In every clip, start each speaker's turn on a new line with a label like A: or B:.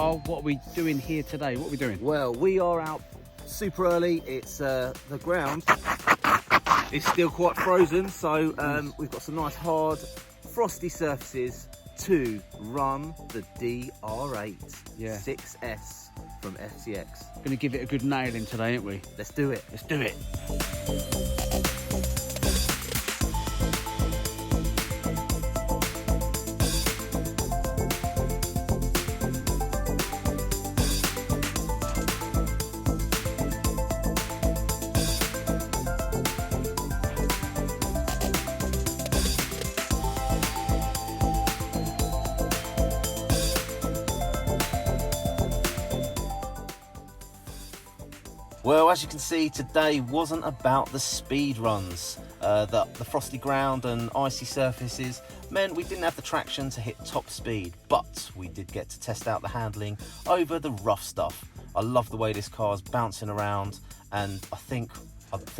A: Carl, what are we doing here today? What are we doing?
B: Well, we are out super early. It's the ground is still quite frozen, so we've got some nice hard frosty surfaces to run the DR8 6S from FCX.
A: Gonna give it a good nailing today, ain't we?
B: Let's do it.
A: Let's do it.
B: Well, as you can see, today wasn't about the speed runs. The frosty ground and icy surfaces meant we didn't have the traction to hit top speed, but we did get to test out the handling over the rough stuff. I love the way this car's bouncing around, and I think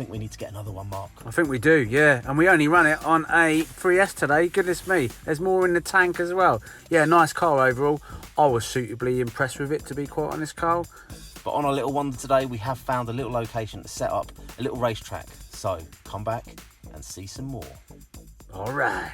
B: we need to get another one, Mark.
A: I think we do, yeah. And we only run it on a 3S today. Goodness me, there's more in the tank as well. Yeah, nice car overall. I was suitably impressed with it, to be quite honest, Carl.
B: But on our little wonder today, we have found a little location to set up a little racetrack. So come back and see some more.
A: All right.